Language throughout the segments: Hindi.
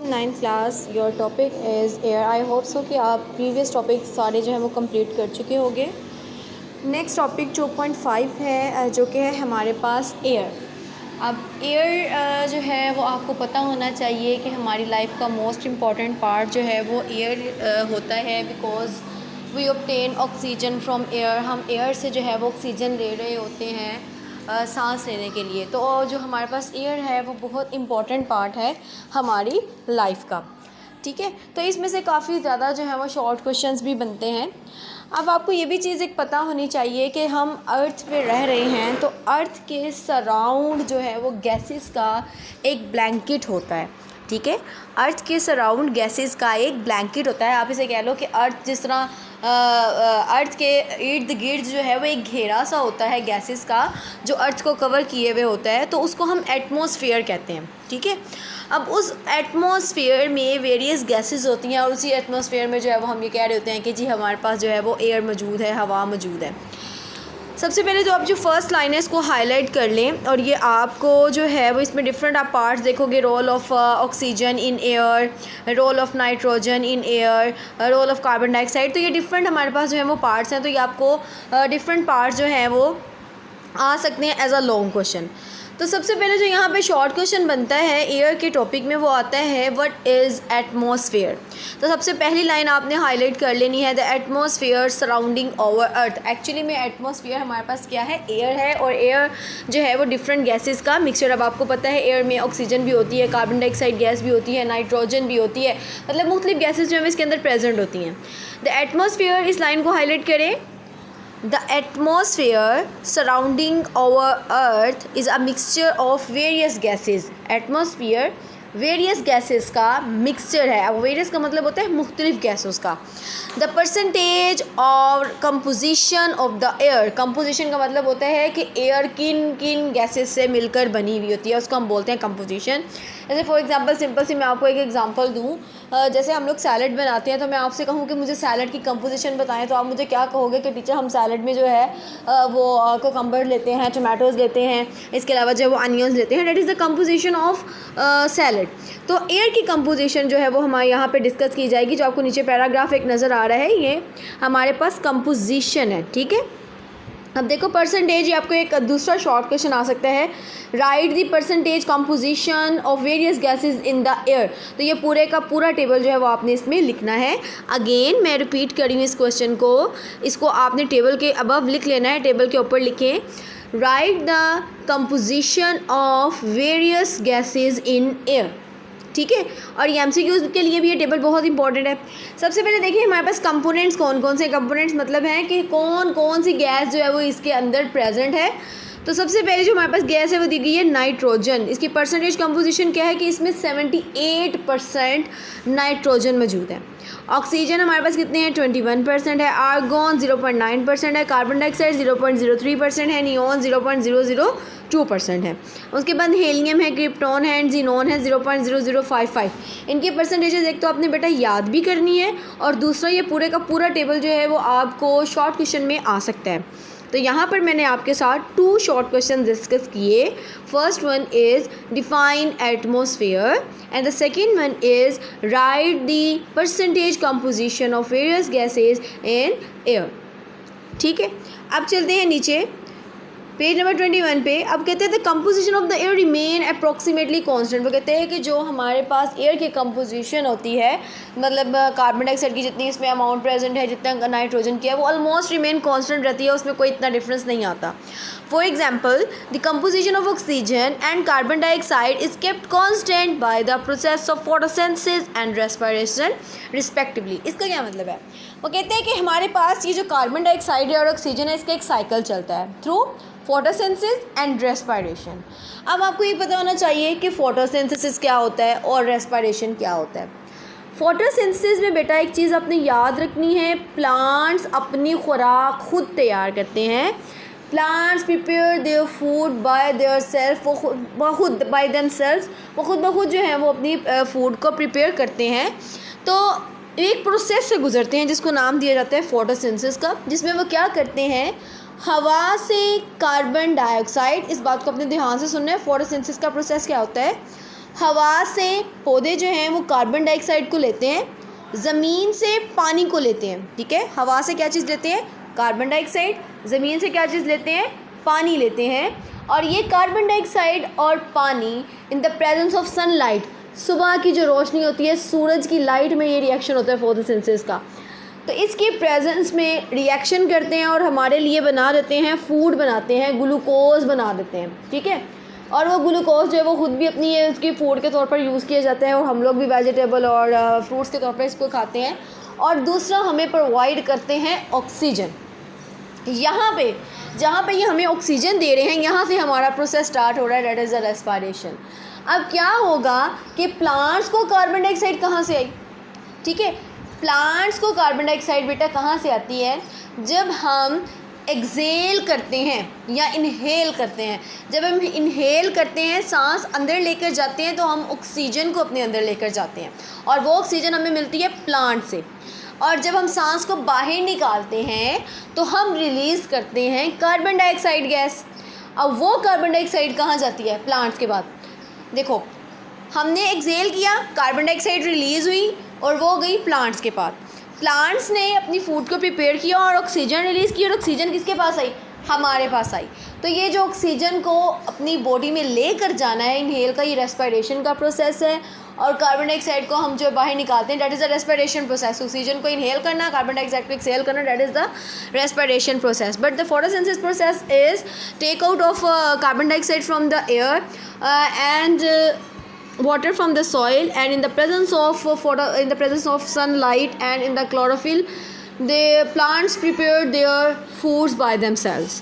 Ninth class your topic is air. I hope so कि आप प्रीवियस टॉपिक सारे जो है वो कंप्लीट कर चुके होंगे। नेक्स्ट टॉपिक 2.5 है जो कि है हमारे पास एयर। अब एयर जो है वो आपको पता होना चाहिए कि हमारी लाइफ का मोस्ट इम्पॉर्टेंट पार्ट जो है वो एयर होता है, because we obtain oxygen from air. हम एयर से जो है वो ऑक्सीजन ले रहे होते हैं सांस लेने के लिए। तो जो हमारे पास एयर है वो बहुत इम्पॉर्टेंट पार्ट है हमारी लाइफ का, ठीक है। तो इसमें से काफ़ी ज़्यादा जो है वो शॉर्ट क्वेश्चंस भी बनते हैं। अब आपको ये भी चीज़ एक पता होनी चाहिए कि हम अर्थ पे रह रहे हैं, तो अर्थ के सराउंड जो है वो गैसेस का एक ब्लैंकेट होता है, ठीक है। अर्थ के सराउंड गैसेस का एक ब्लैंकेट होता है। आप इसे कह लो कि अर्थ जिस तरह अर्थ के इर्द गिर्द जो है वो एक घेरा सा होता है गैसेस का, जो अर्थ को कवर किए हुए होता है, तो उसको हम एटमॉस्फेयर कहते हैं, ठीक है। अब उस एटमॉस्फेयर में वेरियस गैसेस होती हैं और उसी एटमॉस्फेयर में जो है वो हम ये कह रहे होते हैं कि जी हमारे पास जो है वो एयर मौजूद है, हवा मौजूद है। सबसे पहले तो आप जो फर्स्ट लाइन है इसको हाईलाइट कर लें, और ये आपको जो है वो इसमें डिफरेंट आप पार्ट्स देखोगे। Role of oxygen in air, role of nitrogen in air, role of carbon dioxide. तो ये डिफरेंट हमारे पास जो है वो पार्ट्स हैं, तो ये आपको डिफरेंट पार्ट्स जो हैं वो आ सकते हैं एज अ लॉन्ग क्वेश्चन। तो सबसे पहले जो यहाँ पे शॉर्ट क्वेश्चन बनता है एयर के टॉपिक में वो आता है व्हाट इज़ एटमॉस्फेयर। तो सबसे पहली लाइन आपने हाईलाइट कर लेनी है, the atmosphere surrounding our earth. Actually में एटमॉस्फेयर हमारे पास क्या है, एयर है, और एयर जो है वो डिफरेंट गैसेस का मिक्सचर। अब आपको पता है एयर में ऑक्सीजन भी होती है, कार्बन डाइऑक्साइड गैस भी होती है, नाइट्रोजन भी होती है, मतलब मुख्तलिफ गैसेज जो है इसके अंदर प्रेजेंट होती हैं। द एटमॉस्फेयर, इस लाइन को हाईलाइट करें। The atmosphere surrounding our earth is a mixture of various gases. Atmosphere various gases का मिक्सचर है। अब वेरियस का मतलब होता है मुख्तलिफ गैसों का। द परसेंटेज और composition of the air, composition का मतलब होता है कि एयर किन किन गैसेस से मिलकर बनी हुई होती है, उसको हम बोलते हैं कंपोजिशन। जैसे फॉर एग्जांपल सिंपल सी मैं आपको एक एग्जांपल दूँ, जैसे हम लोग सैलड बनाते हैं, तो मैं आपसे कहूँ कि मुझे सैलड की कंपोजिशन बताएं, तो आप मुझे क्या कहोगे कि टीचर हम सैलड में जो है वो कोकम्बर लेते हैं, टमाटोज़ लेते हैं, इसके अलावा जो वो अनियंस लेते हैं, that is the composition of salad. तो एयर की कंपोजिशन जो है वो हमारे यहाँ पे डिस्कस की जाएगी। जो आपको नीचे पैराग्राफ एक नज़र आ रहा है, ये हमारे पास कंपोजिशन है, ठीक है। अब देखो परसेंटेज, ये आपको एक दूसरा शॉर्ट क्वेश्चन आ सकता है, right the percentage composition of various gases in the air. तो ये पूरे का पूरा टेबल जो है वो आपने इसमें लिखना है। अगेन मैं रिपीट करी हूँ इस क्वेश्चन को, इसको आपने टेबल के अबव लिख लेना है, टेबल के ऊपर लिखें right the composition of various gases in air, ठीक है। और ये एमसीक्यूज़ के लिए भी ये टेबल बहुत इंपॉर्टेंट है। सबसे पहले देखिए हमारे पास कंपोनेंट्स कौन कौन से, कंपोनेंट्स मतलब हैं कि कौन कौन सी गैस जो है वो इसके अंदर प्रेजेंट है। तो सबसे पहले जो हमारे पास गैस है वो दी गई है नाइट्रोजन। इसकी परसेंटेज कंपोजिशन क्या है कि इसमें 78% नाइट्रोजन मौजूद है। ऑक्सीजन हमारे पास कितने हैं, 21% है। आर्गॉन 0.9% है। कार्बन डाइऑक्साइड 0.03% है। नियॉन 0.002% है। उसके बाद हीलियम है, क्रिप्टॉन है एंड जीनॉन है 0.0055। इनकी परसेंटेजेस एक तो आपने बेटा याद भी करनी है, और दूसरा ये पूरे का पूरा टेबल जो है वो आपको शॉर्ट क्वेश्चन में आ सकता है। तो यहाँ पर मैंने आपके साथ 2 शॉर्ट क्वेश्चन डिस्कस किए। First one is define atmosphere and the second one is right the percentage composition of various gases in air, ठीक है। अब चलते हैं नीचे पेज नंबर 21 पे। अब कहते हैं the composition of the air remain approximately constant. वो कहते हैं कि जो हमारे पास एयर की कंपोजिशन होती है, मतलब कार्बन डाइऑक्साइड की जितनी इसमें अमाउंट प्रेजेंट है, जितना नाइट्रोजन की है, वो ऑलमोस्ट रिमेन कांस्टेंट रहती है, उसमें कोई इतना डिफरेंस नहीं आता। For example the composition of oxygen and carbon dioxide is kept constant by the process of photosynthesis and respiration respectively. इसका क्या मतलब है, वो कहते हैं कि हमारे पास ये जो कार्बन डाइऑक्साइड है और ऑक्सीजन है, इसका एक साइकिल चलता है थ्रू फोटोसिंथेसिस एंड रेस्पिरेशन। अब आपको ये पता होना चाहिए कि फोटोसिंथेसिस क्या होता है और रेस्पिरेशन क्या होता है। फोटोसिंथेसिस में बेटा एक चीज़ आपने याद रखनी है, प्लांट्स अपनी खुराक खुद तैयार करते हैं। Plants prepare their food by their self, वो खुद बाय देम सेल्फ, वो खुद ब खुद जो है वो अपनी फूड को प्रिपेयर करते हैं। तो एक प्रोसेस से गुजरते हैं जिसको नाम दिया जाता है फोटोसिंथेसिस का, जिसमें वो क्या करते हैं, हवा से कार्बन डाइऑक्साइड, इस बात को अपने ध्यान से सुनना है। फोटोसिंथेसिस का प्रोसेस क्या होता है, हवा से पौधे जो हैं वो कार्बन डाइऑक्साइड को लेते हैं, ज़मीन से पानी को लेते हैं। ठीक है, हवा से क्या चीज़ लेते हैं? Carbon dioxide. ज़मीन से क्या चीज़ लेते हैं? पानी लेते हैं। और ये कार्बन डाइऑक्साइड और पानी in the presence of sunlight, सुबह की जो रोशनी होती है, सूरज की लाइट में ये रिएक्शन होता है फोटोसिंथेसिस का, तो इसके प्रेजेंस में रिएक्शन करते हैं और हमारे लिए बना देते हैं, फूड बनाते हैं, ग्लूकोज बना देते हैं। ठीक है, और वो ग्लूकोज जो है वो खुद भी अपनी उसकी फूड के तौर पर यूज़ किया जाता है और हम लोग भी वेजिटेबल और फ्रूट्स के तौर पर इसको खाते हैं। और दूसरा हमें प्रोवाइड करते हैं ऑक्सीजन। यहाँ पे जहाँ पे ये हमें ऑक्सीजन दे रहे हैं, यहाँ से हमारा प्रोसेस स्टार्ट हो रहा है, दैट इज़ द रेस्पिरेशन। अब क्या होगा कि प्लांट्स को कार्बन डाइऑक्साइड कहाँ से आई? ठीक है, प्लांट्स को कार्बन डाइऑक्साइड बेटा कहाँ से आती है? जब हम एक्सेल करते हैं या इनहेल करते हैं। जब हम इनहेल करते हैं, सांस अंदर लेकर जाते हैं, तो हम ऑक्सीजन को अपने अंदर लेकर जाते हैं और वो ऑक्सीजन हमें मिलती है प्लांट से। और जब हम सांस को बाहर निकालते हैं तो हम रिलीज़ करते हैं कार्बन डाइऑक्साइड गैस। अब वो कार्बन डाइऑक्साइड कहाँ जाती है? प्लांट्स के बाद। देखो, हमने एक्सेल किया, कार्बन डाइऑक्साइड रिलीज़ हुई और वो गई प्लांट्स के पास। प्लांट्स ने अपनी फूड को प्रिपेयर किया और ऑक्सीजन रिलीज़ की, और ऑक्सीजन किसके पास आई? हमारे पास आई। तो ये जो ऑक्सीजन को अपनी बॉडी में लेकर जाना है, इनहेल का, ये रेस्पिरेशन का प्रोसेस है। और कार्बन डाइऑक्साइड को हम जो बाहर निकालते हैं, that is the respiration process. Oxygen को इनहेल करना, कार्बन डाइऑक्साइड को एक्सहेल करना, that is the respiration process. But the photosynthesis process is take out of carbon dioxide from the air and water from the soil, and in the presence of sunlight and in the chlorophyll, the plants prepare their foods by themselves.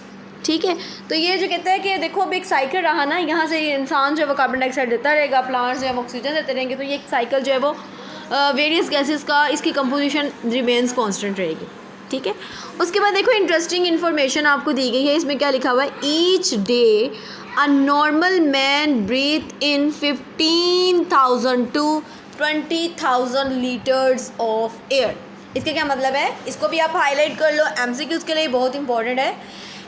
ठीक है, तो ये जो कहता है कि देखो अब एक साइकिल रहा ना, यहाँ से इंसान जो है वो कार्बन डाइऑक्साइड देता रहेगा, प्लांट्स जो है वो ऑक्सीजन देते रहेंगे, तो ये एक साइकिल जो है वो वेरियस गैसेस का इसकी कंपोजिशन रिमेन्स कांस्टेंट रहेगी। ठीक है, उसके बाद देखो इंटरेस्टिंग इन्फॉर्मेशन आपको दी गई है। इसमें क्या लिखा हुआ है? Each day a normal man breathe in 15,000 to 20,000 liters of air. इसका क्या मतलब है? इसको भी आप हाईलाइट कर लो, एमसीक्यूज के लिए बहुत इंपॉर्टेंट है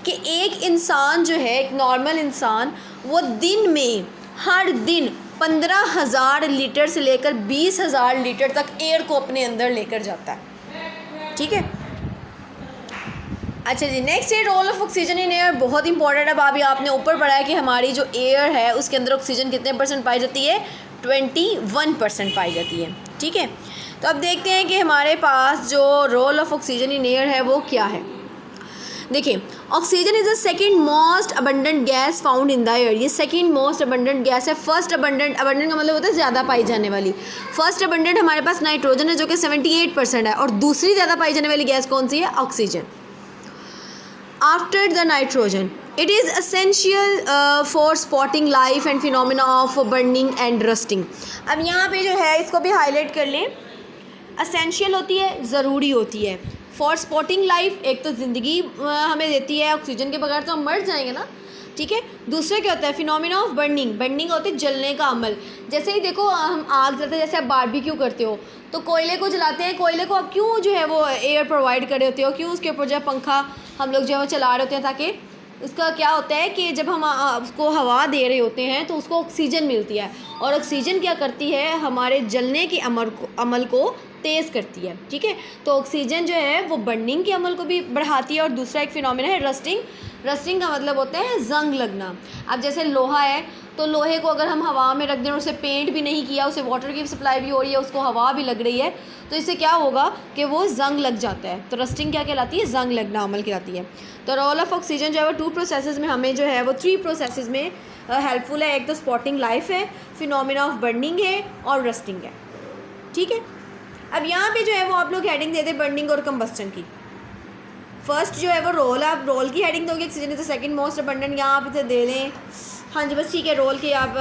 कि एक इंसान जो है, एक नॉर्मल इंसान, वो दिन में हर दिन 15,000 लीटर से लेकर 20,000 लीटर तक एयर को अपने अंदर लेकर जाता है। ठीक है, अच्छा जी, नेक्स्ट है role of oxygen in air. बहुत इंपॉर्टेंट है। अभी आपने ऊपर पढ़ा है कि हमारी जो एयर है उसके अंदर ऑक्सीजन कितने % पाई जाती है? 21% पाई जाती है। ठीक है, तो अब देखते हैं कि हमारे पास जो role of oxygen in air है वो क्या है। देखिए, oxygen is the second most abundant gas found in the air. ये सेकेंड मोस्ट अबंडेंट गैस है। फर्स्ट अबंडेंट का मतलब होता है ज़्यादा पाई जाने वाली। फर्स्ट अबंडेंट हमारे पास नाइट्रोजन है जो कि 78% है, और दूसरी ज़्यादा पाई जाने वाली गैस कौन सी है? Oxygen. After the nitrogen, it is essential for spotting life and phenomena of burning and rusting. अब यहाँ पे जो है इसको भी हाईलाइट कर लें। essential होती है, ज़रूरी होती है। for spotting life, एक तो ज़िंदगी हमें देती है, ऑक्सीजन के बगैर तो हम मर जाएंगे ना। ठीक है, दूसरा क्या होता है? Phenomena of burning. बर्निंग होती है जलने का अमल। जैसे ही देखो हम आग जलाते हैं, जैसे आप बारबेक्यू करते हो तो कोयले को जलाते हैं। कोयले को आप क्यों जो है वो एयर प्रोवाइड कर रहे होते हो? क्यों उसके ऊपर जो है पंखा हम लोग जो है वो चला रहे होते हैं, ताकि उसका क्या होता है कि जब हम उसको हवा दे रहे होते हैं तो उसको ऑक्सीजन मिलती है, और ऑक्सीजन क्या करती है? हमारे जलने के अमल को तेज़ करती है। ठीक है, तो ऑक्सीजन जो है वो बर्निंग के अमल को भी बढ़ाती है। और दूसरा एक फिनोमिना है रस्टिंग। रस्टिंग का मतलब होता है जंग लगना। अब जैसे लोहा है, तो लोहे को अगर हम हवा में रख दें और उसे पेंट भी नहीं किया, उसे वाटर की सप्लाई भी हो रही है, उसको हवा भी लग रही है, तो इससे क्या होगा कि वो जंग लग जाता है। तो रस्टिंग क्या कहलाती है? जंग लगना अमल कहलाती है। तो रोल ऑफ ऑक्सीजन जो है वो 2 प्रोसेसेस में हमें जो है वो 3 प्रोसेसेस में हेल्पफुल है। एक तो स्पॉटिंग लाइफ है, फिनोमिना ऑफ बर्निंग है, और रस्टिंग है। ठीक है, अब यहाँ पे जो है वो आप लोग हेडिंग दे दें बर्निंग और कंबस्टन की। फर्स्ट जो है वो रोल, आप रोल की हेडिंग दोगे, oxygen is the second most abundant, यहाँ आप इसे दे लें। हाँ जी, बस ठीक है, रोल की आप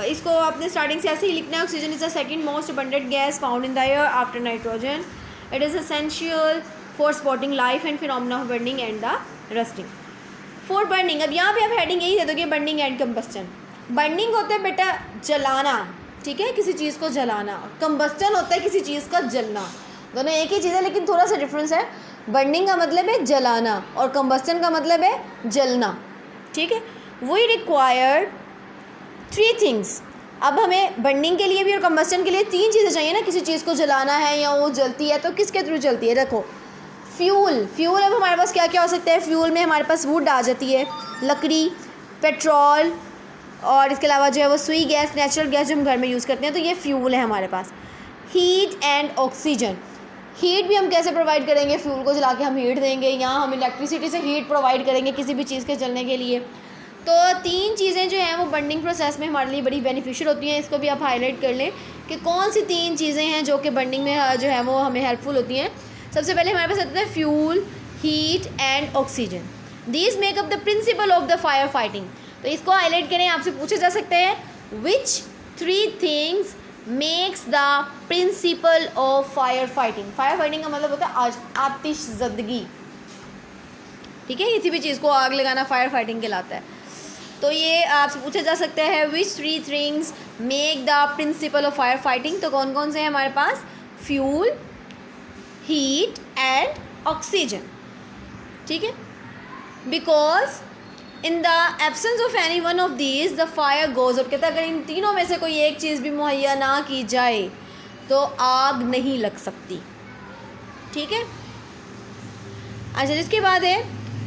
इसको आपने स्टार्टिंग से ऐसे ही लिखना है। Oxygen is the second most abundant gas found in the air after nitrogen. It is essential for spotting life and phenomena of burning and the rusting. For burning, अब यहाँ पे आप हेडिंग यही दे दोगे, बर्निंग एंड कंबस्टन। बर्निंग होता है बेटा जलाना, ठीक है, किसी चीज़ को जलाना। कंबस्टन होता है किसी चीज़ का जलना। दोनों एक ही चीज़ है लेकिन थोड़ा सा डिफरेंस है। बर्निंग का मतलब है जलाना और कंबस्टन का मतलब है जलना। ठीक है, वी रिक्वायर 3 थिंग्स। अब हमें बर्निंग के लिए भी और कंबस्टन के लिए 3 चीज़ें चाहिए ना, किसी चीज़ को जलाना है या वो जलती है तो किसके थ्रू जलती है? देखो फ्यूल अब हमारे पास क्या क्या हो सकता है? फ्यूल में हमारे पास वुड आ जाती है, लकड़ी, पेट्रोल और इसके अलावा जो है वो सुई गैस, नेचुरल गैस जो हम घर में यूज़ करते हैं, तो ये फ्यूल है हमारे पास। हीट एंड ऑक्सीजन, हीट भी हम कैसे प्रोवाइड करेंगे? फ्यूल को जला के हम हीट देंगे, या हम इलेक्ट्रिसिटी से हीट प्रोवाइड करेंगे किसी भी चीज़ के जलने के लिए। तो 3 चीज़ें जो हैं वो बर्निंग प्रोसेस में हमारे लिए बड़ी बेनिफिशियल होती हैं। इसको भी आप हाईलाइट कर लें कि कौन सी 3 चीज़ें हैं जो कि बर्निंग में जो है वो हमें हेल्पफुल होती हैं। सबसे पहले हमारे पास आता है fuel, heat and oxygen. These make up the principle of the fire fighting. तो इसको हाईलाइट करें, आपसे पूछे जा सकते हैं विच 3 things makes the principle of fire fighting. Fire fighting का मतलब होता है आतिशज़दगी, ठीक है, किसी भी चीज़ को आग लगाना फायर फाइटिंग कहलाता है। तो ये आपसे पूछा जा सकता है विच 3 things make the principle of fire fighting. तो कौन कौन से हैं हमारे पास? फ्यूल, हीट एंड ऑक्सीजन, ठीक है। Because in the absence of any one of these the fire goes out. कहता है अगर इन तीनों में से कोई एक चीज़ भी मुहैया ना की जाए तो आग नहीं लग सकती, ठीक है। अच्छा, जिसके बाद है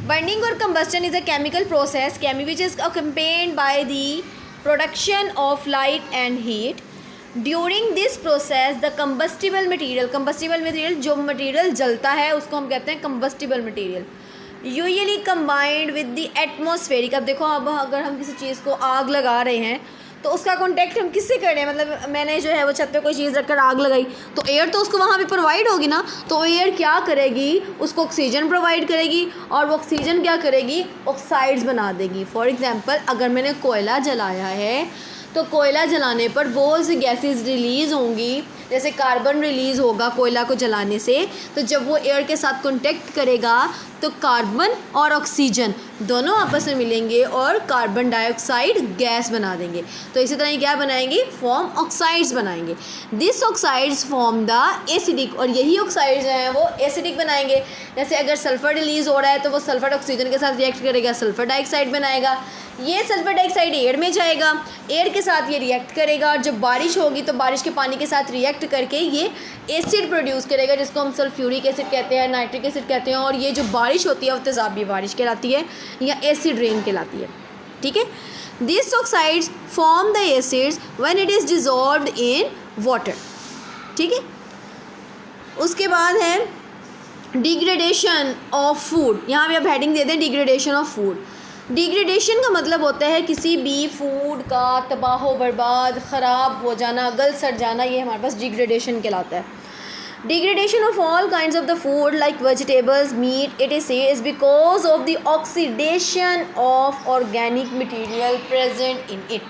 बर्निंग और combustion is a chemical process which is accompanied by the production of light and heat. During this process the combustible material जो मटीरियल जलता है उसको हम कहते हैं combustible material, usually combined with the atmospheric. अब देखो, अब अगर हम किसी चीज़ को आग लगा रहे हैं तो उसका कॉन्टेक्ट हम किससे कर रहे हैं? मतलब मैंने जो है वो छत पे कोई चीज़ रखकर आग लगाई तो एयर तो उसको वहाँ पे प्रोवाइड होगी ना, तो एयर क्या करेगी? उसको ऑक्सीजन प्रोवाइड करेगी और वो ऑक्सीजन क्या करेगी? ऑक्साइड्स बना देगी। फॉर एग्जांपल, अगर मैंने कोयला जलाया है तो कोयला जलाने पर बहुत सी गैसेस रिलीज़ होंगी, जैसे कार्बन रिलीज़ होगा कोयला को जलाने से। तो जब वो एयर के साथ कॉन्टेक्ट करेगा तो कार्बन और ऑक्सीजन दोनों आपस में मिलेंगे और कार्बन डाइऑक्साइड गैस बना देंगे। तो इसी तरह क्या बनाएंगे? फॉर्म ऑक्साइड्स बनाएंगे। This oxides form the acidic, और यही ऑक्साइड्स जो हैं वो एसिडिक बनाएंगे। जैसे अगर सल्फ़र रिलीज़ हो रहा है तो वो सल्फ़र ऑक्सीजन के साथ रिएक्ट करेगा, सल्फ़र डाइऑक्साइड बनाएगा। ये सल्फ़र डाइऑक्साइड एयर में जाएगा, एयर के साथ ये रिएक्ट करेगा और जब बारिश होगी तो बारिश के पानी के साथ रिएक्ट करके ये एसिड प्रोड्यूस करेगा, जिसको हम सल्फ्यूरिक एसिड कहते हैं, नाइट्रिक एसिड कहते हैं। और ये जो बारिश होती है वो तेज़ाबी बारिश कहलाती है या एसिड रेन कहलाती है, ठीक है। This oxides form the acids when it is dissolved in water, ठीक है। उसके बाद है डिग्रेडेशन ऑफ फूड। यहाँ पे आप हेडिंग दे दें डिग्रेडेशन ऑफ फूड। डिग्रेडेशन का मतलब होता है किसी भी फूड का तबाह बर्बाद, ख़राब हो जाना, गल सड़ जाना, ये हमारे पास डिग्रेडेशन कहलाता है। Degradation of all kinds of the food like vegetables, meat, it is because of the oxidation of organic material present in it.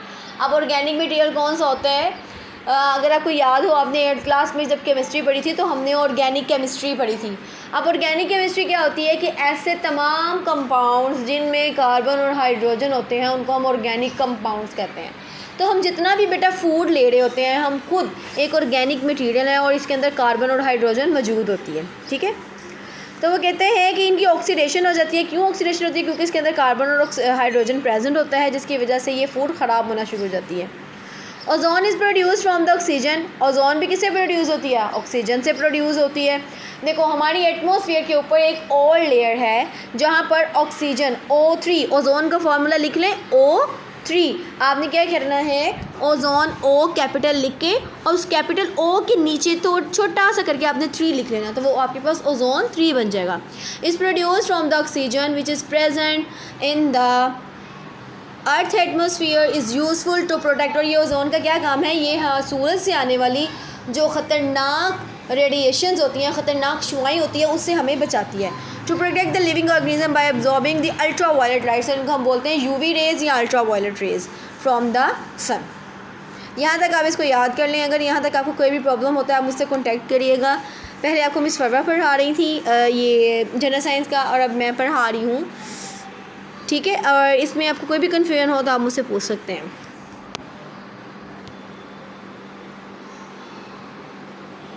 अब ऑर्गेनिक मटीरियल कौन सा होता है? अगर आपको याद हो, आपने 8th क्लास में जब केमिस्ट्री पढ़ी थी तो हमने ऑर्गेनिक केमिस्ट्री पढ़ी थी। अब ऑर्गेनिक केमिस्ट्री क्या होती है कि ऐसे तमाम कंपाउंड्स जिनमें कार्बन और हाइड्रोजन होते हैं उनको हम ऑर्गेनिक कंपाउंड्स कहते हैं। तो हम जितना भी बेटा फूड ले रहे होते हैं, हम खुद एक ऑर्गेनिक मटीरियल है और इसके अंदर कार्बन और हाइड्रोजन मौजूद होती है, ठीक है। तो वो कहते हैं कि इनकी ऑक्सीडेशन हो जाती है। क्यों ऑक्सीडेशन होती है? क्योंकि इसके अंदर कार्बन और हाइड्रोजन प्रेजेंट होता है, जिसकी वजह से ये फूड ख़राब होना शुरू हो जाती है। Ozone is produce from the oxygen. Ozone भी किससे प्रोड्यूस होती है? ऑक्सीजन से प्रोड्यूस होती है। देखो, हमारी एटमॉस्फेयर के ऊपर एक और लेयर है जहाँ पर ऑक्सीजन O3, ओजोन का फार्मूला लिख लें O3। आपने क्या करना है? ओजोन O कैपिटल लिख के और उस कैपिटल O के नीचे तो छोटा सा करके आपने 3 लिख लेना, तो वो आपके पास ओजोन 3 बन जाएगा। Is produce from the oxygen which is present in the earth atmosphere is useful to protect. और ये ओजोन का क्या काम है? ये हाँ, सूरज से आने वाली जो ख़तरनाक रेडिएशंस होती हैं, ख़तरनाक शुआएँ होती हैं, उससे हमें बचाती है। To protect the living organism by absorbing the ultraviolet lights, इनको हम बोलते हैं UV रेज़ या ultraviolet rays from the sun. यहाँ तक आप इसको याद कर लें। अगर यहाँ तक आपको कोई भी प्रॉब्लम होता है आप मुझसे कॉन्टैक्ट करिएगा। पहले आपको मिस फरवा पढ़ा रही थी ये जनरल साइंस का, और अब मैं पढ़ा रही हूँ, ठीक है। और इसमें आपको कोई भी कन्फ्यूजन हो तो आप मुझसे पूछ सकते हैं।